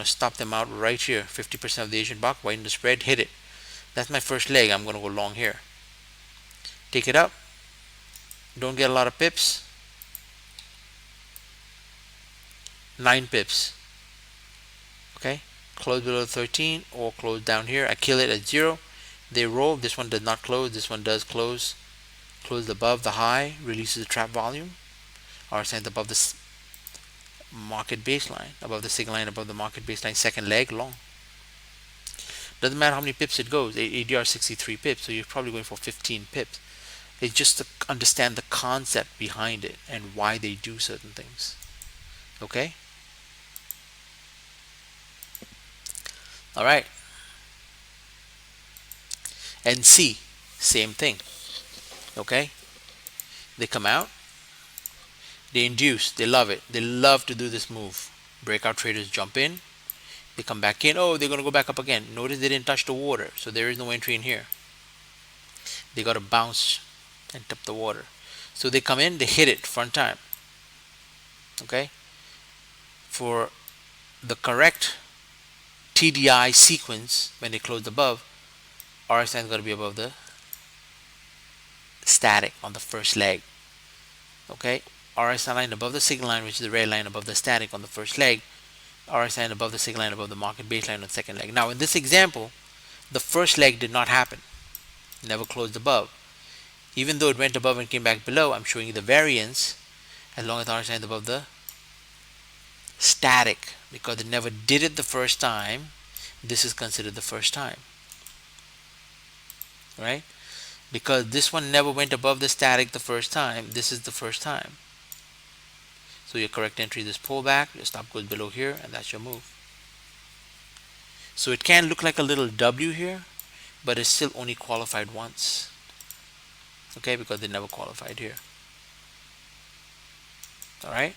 stop them out right here. 50% of the Asian box, widen the spread, hit it. That's my first leg. I'm going to go long here. Take it up. Don't get a lot of pips. 9 pips. Okay, close below 13 or close down here. I kill it at 0. They roll. This one does not close. This one does close. Closed above the high, releases the trap volume. RSI above the market baseline, above the signal line, above the market baseline, second leg long. Doesn't matter how many pips it goes. ADR 63 pips, so you're probably going for 15 pips. It's just to understand the concept behind it and why they do certain things. Okay? All right. And C, same thing. Okay? They come out. They induce. They love it. They love to do this move. Breakout traders jump in. They come back in. Oh, they're going to go back up again. Notice they didn't touch the water, so there is no entry in here. They got to bounce and tip the water. So they come in, they hit it front time. Okay? For the correct TDI sequence, when they close above, RSI is going to be above the static on the first leg. Okay? RSI line above the signal line, which is the red line above the static on the first leg. RSI line above the signal line above the market baseline on the second leg. Now in this example, the first leg did not happen. Never closed above. Even though it went above and came back below, I'm showing you the variance as long as RSI is above the static. Because it never did it the first time, this is considered the first time. Right? Because this one never went above the static the first time, this is the first time. So your correct entry is this pullback, your stop goes below here, and that's your move. So it can look like a little W here, but it's still only qualified once. Okay, because they never qualified here. Alright?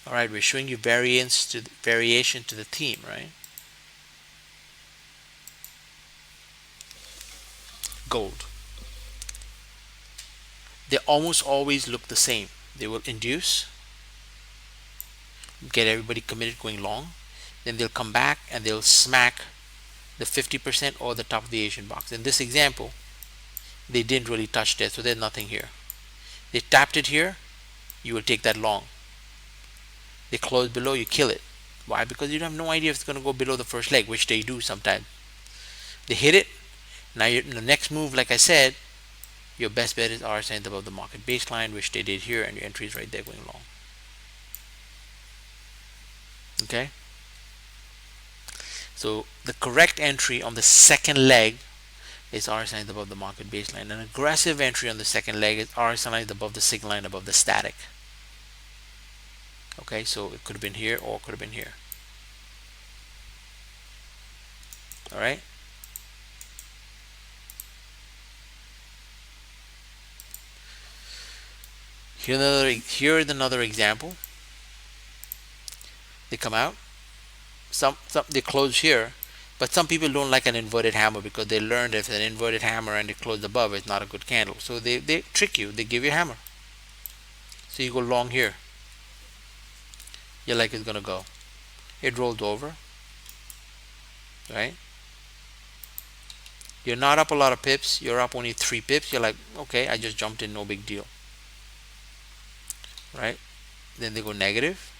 Alright, we're showing you variation to the theme, right? Gold. They almost always look the same. They will induce, get everybody committed going long, then they'll come back and they'll smack the 50% or the top of the Asian box. In this example, they didn't really touch that, so there's nothing here. They tapped it here, you will take that long. They close below, you kill it. Why? Because you have no idea if it's going to go below the first leg, which they do sometimes. They hit it. Now the next move, like I said, your best bet is RSI above the market baseline, which they did here, and your entry is right there going long. Okay? So the correct entry on the second leg is RSI above the market baseline. An aggressive entry on the second leg is RSI above the signal line above the static. Okay, so it could have been here or it could have been here. Alright? Here is another example. They come out. Some they close here, but some people don't like an inverted hammer because they learned if an inverted hammer and they close above, it's not a good candle. So they trick you. They give you a hammer. So you go long here. You're like it's gonna go. It rolled over. Right? You're not up a lot of pips. You're up only 3 pips. You're like, okay, I just jumped in, no big deal. Right? Then they go negative,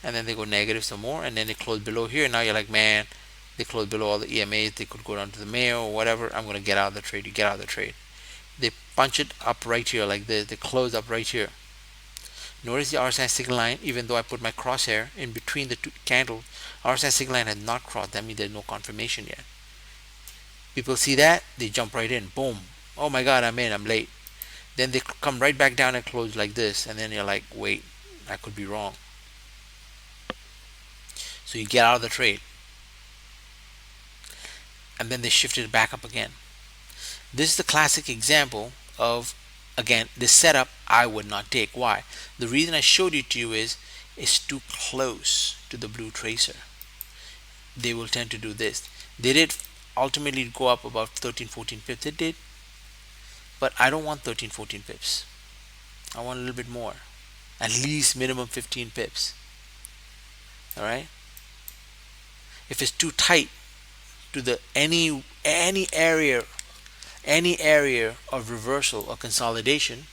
and then they go negative some more, and then they close below here. Now you're like, man, they close below all the EMAs. They could go down to the Mayo or whatever. I'm gonna get out of the trade. You get out of the trade. They punch it up right here like this. They close up right here. Notice the RSI signal line. Even though I put my crosshair in between the two candles, RSI signal line has not crossed. That means there's no confirmation yet. People see that, they jump right in. Boom. Oh my God, I'm in. I'm late. Then they come right back down and close like this, and then you're like, wait, I could be wrong. So you get out of the trade, and then they shifted it back up again. This is the classic example of, again, this setup I would not take. Why? The reason I showed it to you is it's too close to the blue tracer. They will tend to do this. They did ultimately go up about 13-14 pips. It did, but I don't want 13-14 pips. I want a little bit more. At least minimum 15 pips. All right. If it's too tight to the any area of reversal or consolidation,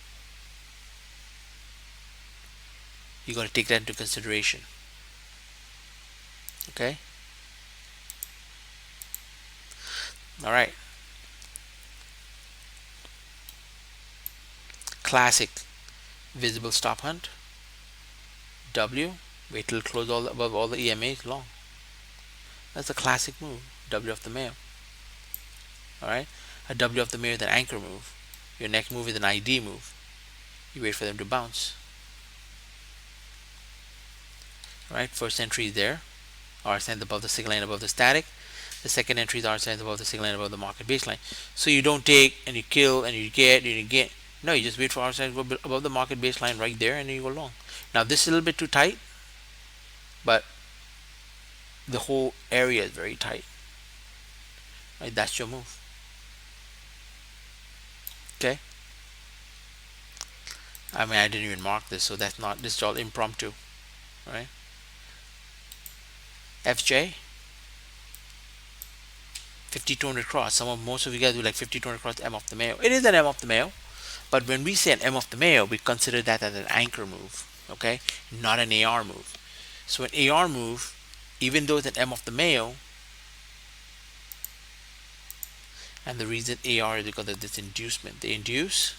you're going to take that into consideration. Okay. All right. Classic visible stop hunt. W. Wait till close all above all the EMAs long. That's a classic move. W of the Mayo. All right. A W of the Mayo is an anchor move. Your next move is an ID move. You wait for them to bounce. All right. First entry is there. RSI above the signal line above the static. The second entry is RSI above the signal line above the market baseline. So you don't take and you kill and you get and you get. No, you just wait for RSI above the market baseline right there and then you go long. Now this is a little bit too tight, but the whole area is very tight. Right, that's your move. Okay. I mean, I didn't even mark this, so that's not. This is all impromptu, right? FJ 5200 cross. Most of you guys do like 5200 cross M of the Mayo. It is an M of the Mayo, but when we say an M of the Mayo, we consider that as an anchor move. Okay, not an AR move. So an AR move, even though it's an M of the Mayo, and the reason AR is because of this inducement. They induce,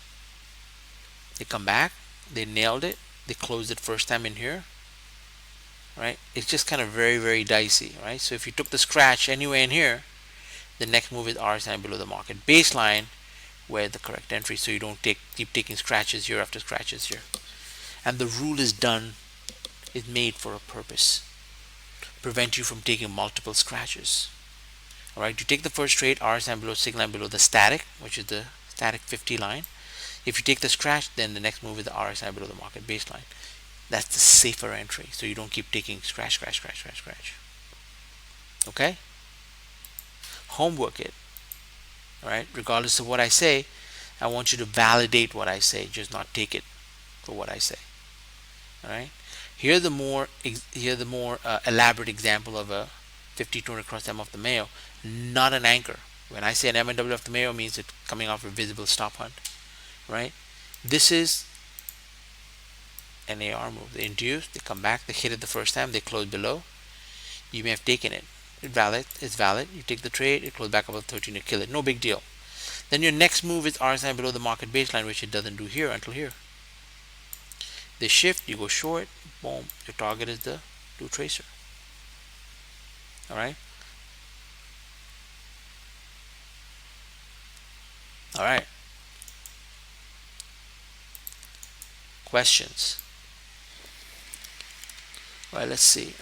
they come back, they nailed it, they closed it first time in here, right? It's just kind of very, very dicey, right? So if you took the scratch anywhere in here, the next move is RSI below the market baseline, where the correct entry, so you don't keep taking scratches here after scratches here. And the rule is made for a purpose. Prevent you from taking multiple scratches. Alright, you take the first trade, RSI below signal line below the static, which is the static 50 line. If you take the scratch, then the next move is the RSI below the market baseline. That's the safer entry, so you don't keep taking scratch. Okay? Homework it. Alright, regardless of what I say, I want you to validate what I say, just not take it for what I say. Alright? Here's the more elaborate example of a 5200 cross M of the Mayo, not an anchor. When I say an M and W of the Mayo, means it's coming off a visible stop hunt, right? This is an AR move. They induce, they come back, they hit it the first time, they close below. You may have taken it. It's valid. You take the trade, it close back above 13, you kill it. No big deal. Then your next move is RSI below the market baseline, which it doesn't do here until here. They shift, you go short, boom. Your target is the blue tracer. Alright? Alright. Questions? Alright, let's see.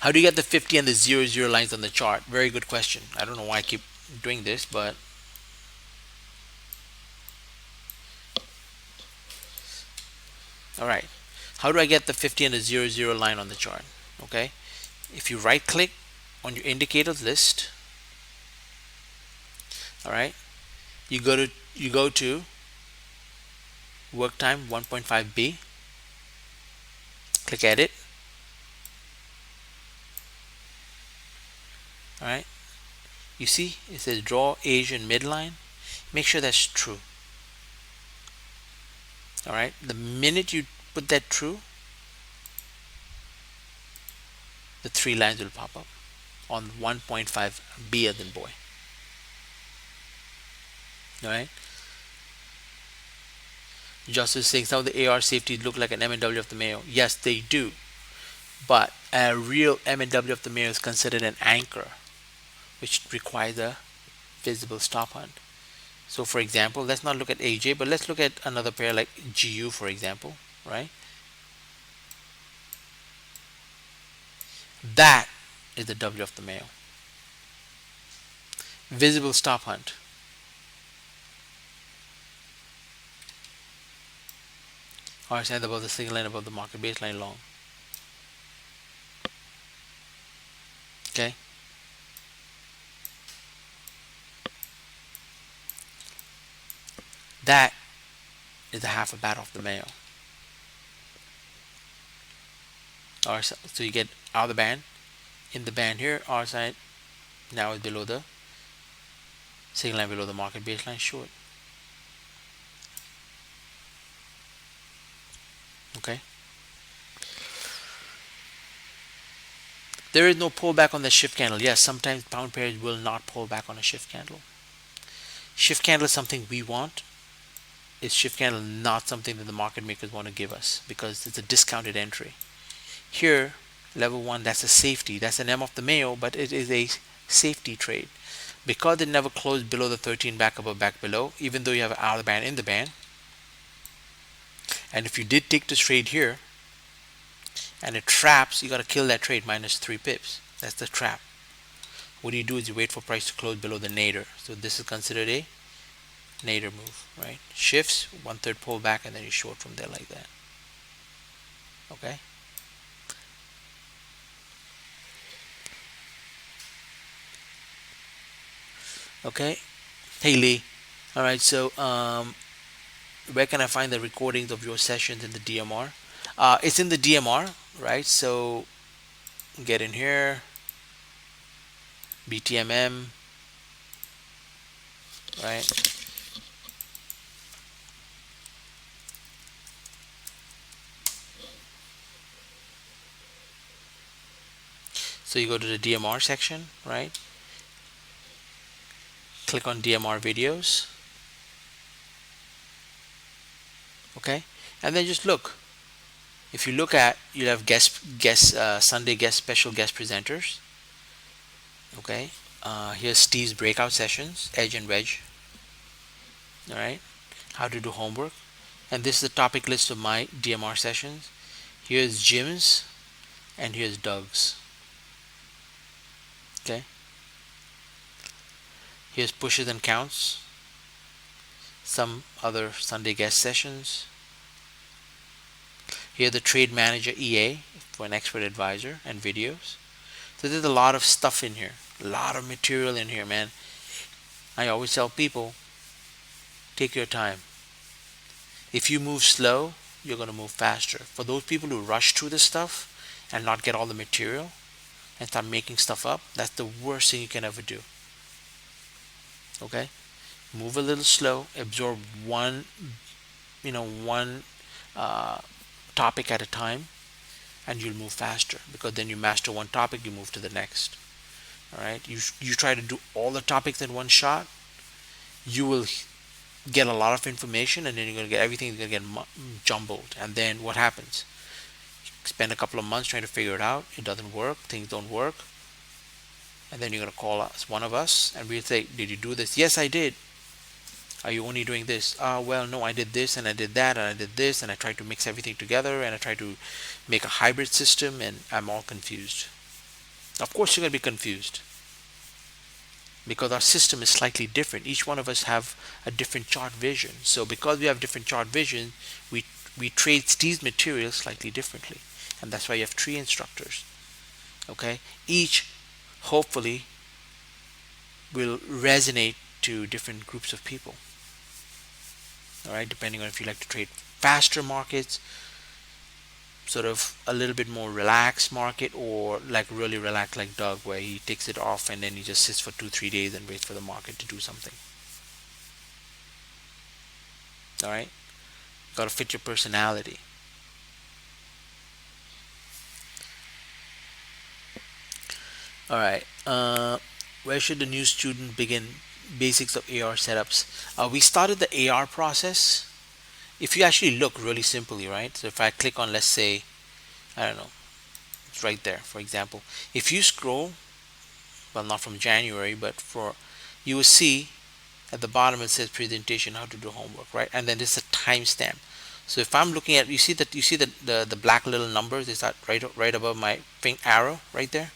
How do you get the 50 and the 00 lines on the chart? Very good question. I don't know why I keep doing this, but alright. How do I get the 50 and the 00 line on the chart? Okay. If you right click on your indicators list, alright, you go to work time 1.5b, click edit. Alright, you see it says draw Asian midline. Make sure that's true. Alright, the minute you put that true, the three lines will pop up on 1.5b as in boy. Alright, Justice saying some of the AR safeties look like an M&W of the Mayo. Yes, they do, but a real M&W of the Mayo is considered an anchor, which requires a visible stop hunt. So for example, let's not look at AJ, but let's look at another pair like GU, for example, right? That is the W of the Mayo. Visible stop hunt. RSI above the signal line above the market baseline long. Okay. That is a half a bat off the male. Or so you get out of the band. In the band here, R side now is below the signal line, below the market baseline short. Okay. There is no pullback on the shift candle. Yes, sometimes pound pairs will not pull back on a shift candle. Shift candle is something we want. Is shift candle not something that the market makers want to give us because it's a discounted entry? Here, level 1, that's a safety. That's an M off the Mayo, but it is a safety trade. Because it never closed below the 13 back above, back below, even though you have an out of the band, in the band. And if you did take this trade here, and it traps, you got to kill that trade minus 3 pips. That's the trap. What you do is you wait for price to close below the nadir. So this is considered a nadir move, right? Shifts, 1/3 pullback, and then you short from there like that. Okay. Okay. Hey Lee. All right. So where can I find the recordings of your sessions in the DMR? It's in the DMR, right? So get in here, BTMM, right? So you go to the DMR section, right? Click on DMR videos. Okay, and then just look. If you look at, you have Sunday special guest presenters. Okay, here's Steve's breakout sessions, edge and wedge. All right, how to do homework, and this is the topic list of my DMR sessions. Here's Jim's, and here's Doug's. Okay, here's pushes and counts, some other Sunday guest sessions. Here the trade manager EA for an expert advisor and videos. So there's a lot of stuff in here, a lot of material in here, man. I always tell people, take your time. If you move slow, you're going to move faster. For those people who rush through this stuff and not get all the material and start making stuff up, that's the worst thing you can ever do. Okay, move a little slow, absorb one topic at a time, and you'll move faster, because then you master one topic, you move to the next. All right, you try to do all the topics in one shot, you will get a lot of information, and then you're going to get everything going to get jumbled. And then what happens? You spend a couple of months trying to figure it out, it doesn't work, things don't work, and then you're going to call us, one of us, and we'll say, did you do this? Yes, I did. Are you only doing this? Well, no, I did this and I did that and I did this, and I tried to mix everything together, and I tried to make a hybrid system, and I'm all confused. Of course you're going to be confused, because our system is slightly different. Each one of us have a different chart vision. So because we have different chart vision, we trade these materials slightly differently. And that's why you have 3 instructors. Okay? Each hopefully will resonate to different groups of people. All right, depending on if you like to trade faster markets, sort of a little bit more relaxed market, or like really relaxed like Doug, where he takes it off and then he just sits for 2-3 days and waits for the market to do something. All right, got to fit your personality. All right, where should the new student begin basics of AR setups? We started the AR process. If you actually look really simply, right? So if I click on, let's say, I don't know, it's right there, for example. If you scroll, well, not from January, but you will see at the bottom it says presentation, how to do homework, right? And then there's a timestamp. So if I'm looking at, you see the black little numbers, is that right above my arrow right there,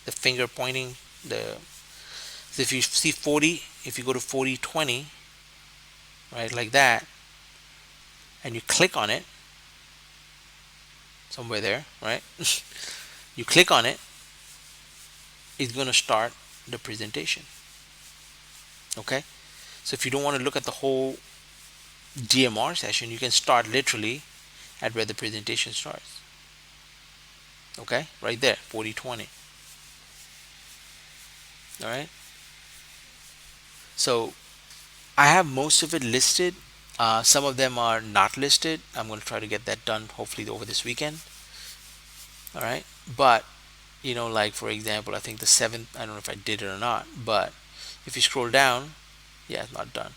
the finger pointing. So if you see 40, if you go to 4020, right, like that, and you click on it somewhere there, right? You click on it, it's going to start the presentation. Okay, so if you don't want to look at the whole DMR session, you can start literally at where the presentation starts. Okay, right there, 4020. All right. So I have most of it listed. Some of them are not listed. I'm going to try to get that done hopefully over this weekend. All right. But like for example, I think the seventh. I don't know if I did it or not. But if you scroll down, yeah, it's not done.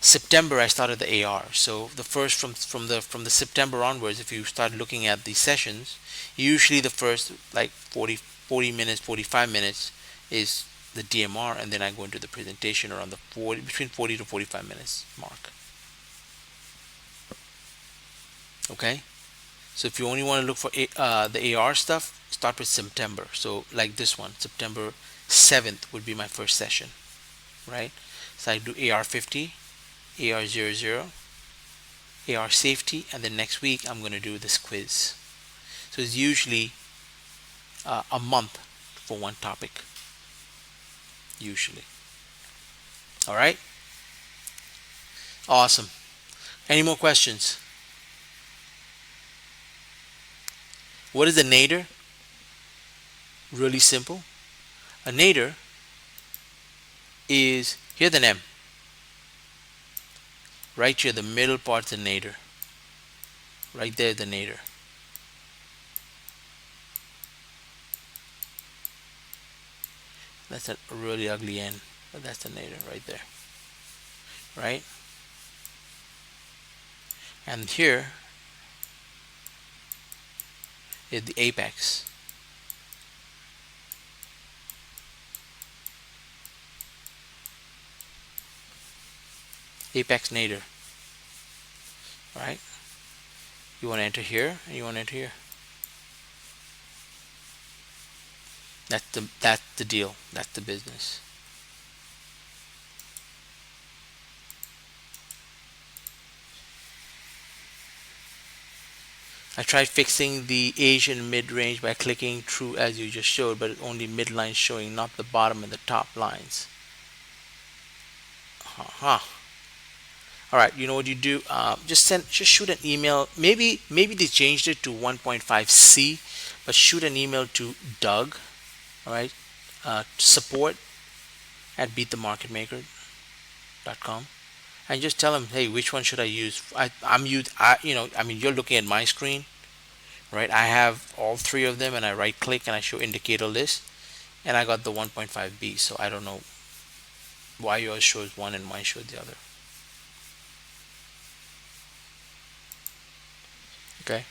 September I started the AR. So the first from the September onwards, if you start looking at the sessions, usually the first like 40 minutes, 45 minutes is the DMR, and then I go into the presentation around the 40 between 40 to 45 minutes mark. Okay, so if you only want to look for the AR stuff, start with September. So like this one, September 7th would be my first session, right? So I do AR 50, AR 00, AR safety, and then next week I'm going to do this quiz. So it's usually a month for one topic, usually. All right, awesome. Any more questions? What is a nadir? Really simple. A nadir is here the name. Right here, the middle part's the nadir. Right there, the nadir. That's a really ugly end, but that's the nadir right there. Right? And here is the apex. Apex nadir. Right? You want to enter here, and you want to enter here. That's the deal. That's the business. I tried fixing the Asian mid-range by clicking true as you just showed, but only midline showing, not the bottom and the top lines. All right, you know what you do? Just shoot an email. Maybe they changed it to 1.5C, but shoot an email to Doug. All right, support at beatthemarketmaker.com, and just tell him, hey, which one should I use? I mean, you're looking at my screen, right? I have all three of them, and I right click and I show indicator list, and I got the 1.5B. So I don't know why yours shows one and mine shows the other. Okay.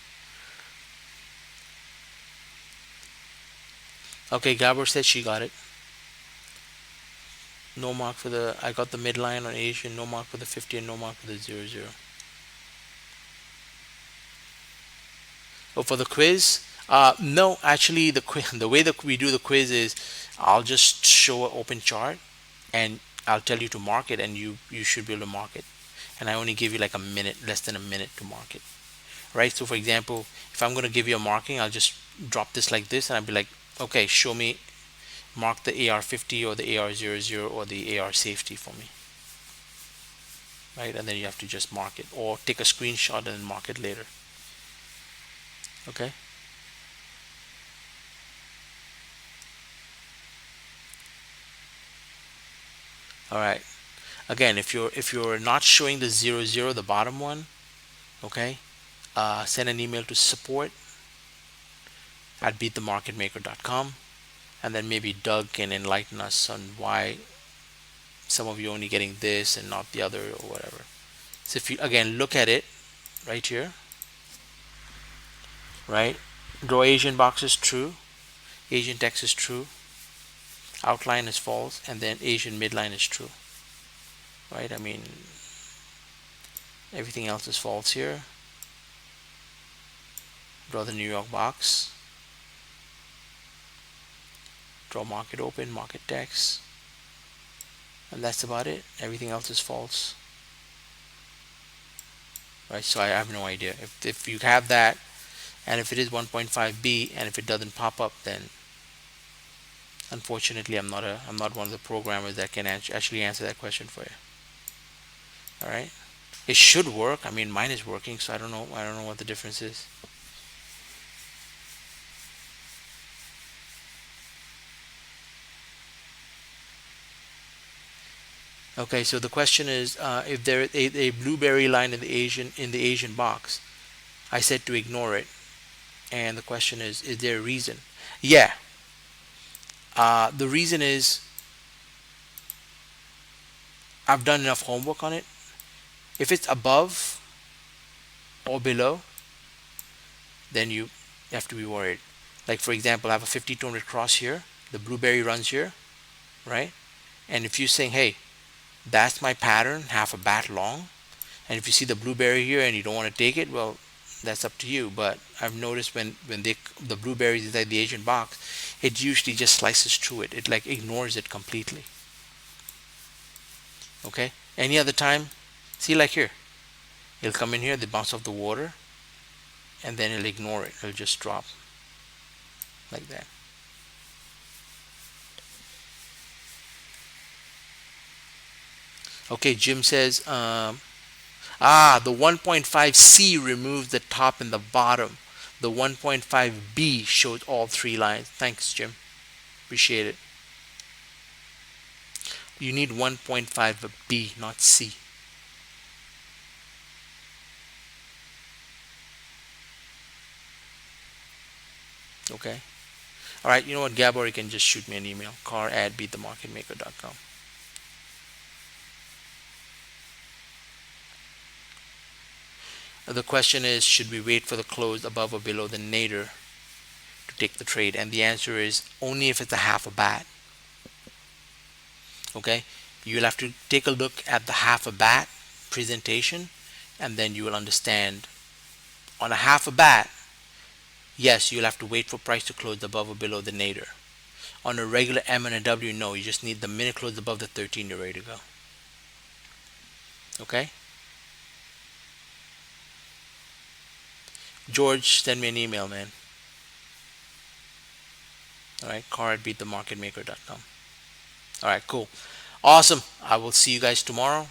Okay, Gabor said she got it. No mark for the. I got the midline on Asian. No mark for the 50 and no mark for the 00. Oh, for the quiz? No, actually, the way that we do the quiz is, I'll just show an open chart, and I'll tell you to mark it, and you should be able to mark it. And I only give you like a minute, less than a minute to mark it, right? So, for example, if I'm going to give you a marking, I'll just drop this like this, and I'll be like, okay, show me, mark the AR50 or the AR00 or the AR safety for me, right? And then you have to just mark it, or take a screenshot and then mark it later. Okay. All right. Again, if you're not showing the 00, the bottom one, okay, send an email to support at beatthemarketmaker.com, and then maybe Doug can enlighten us on why some of you are only getting this and not the other or whatever. So if you again look at it right here, right, draw Asian box is true, Asian text is true, outline is false, and then Asian midline is true, right? I mean, everything else is false here. Draw the New York box, draw market open, market text, and that's about it. Everything else is false, right? So I have no idea if you have that, and if it is 1.5B, and if it doesn't pop up, then unfortunately I'm not one of the programmers that can actually answer that question for you. All right. It should work. I mean, mine is working, so I don't know what the difference is. Okay, so the question is, if there is a blueberry line in the Asian box, I said to ignore it, and the question is there a reason? Yeah, the reason is I've done enough homework on it. If it's above or below, then you have to be worried. Like for example, I have a 50-200 cross here. The blueberry runs here, right? And if you're saying, hey, that's my pattern, half a bat long, and if you see the blueberry here and you don't want to take it, well, that's up to you. But I've noticed when the blueberries inside the Asian box, it usually just slices through it. It like ignores it completely. Okay. Any other time, see like here, it'll come in here, they bounce off the water, and then it'll ignore it. It'll just drop like that. Okay. Jim says, the 1.5C removes the top and the bottom. The 1.5B shows all three lines. Thanks, Jim. Appreciate it. You need 1.5B, not C. Okay. All right. You know what, Gabor? You can just shoot me an email. car@beatthemarketmaker.com. The question is, should we wait for the close above or below the nadir to take the trade? And the answer is only if it's a half a bat. Okay. You'll have to take a look at the half a bat presentation, and then you will understand. On a half a bat, yes, you'll have to wait for price to close above or below the nadir. On a regular M and a W, no, you just need the minute close above the 13, you're ready to go. Okay. George, send me an email, man. All right, car@beatthemarketmaker.com. All right, cool. Awesome. I will see you guys tomorrow.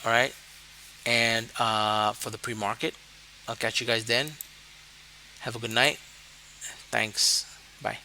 All right. And for the pre-market, I'll catch you guys then. Have a good night. Thanks. Bye.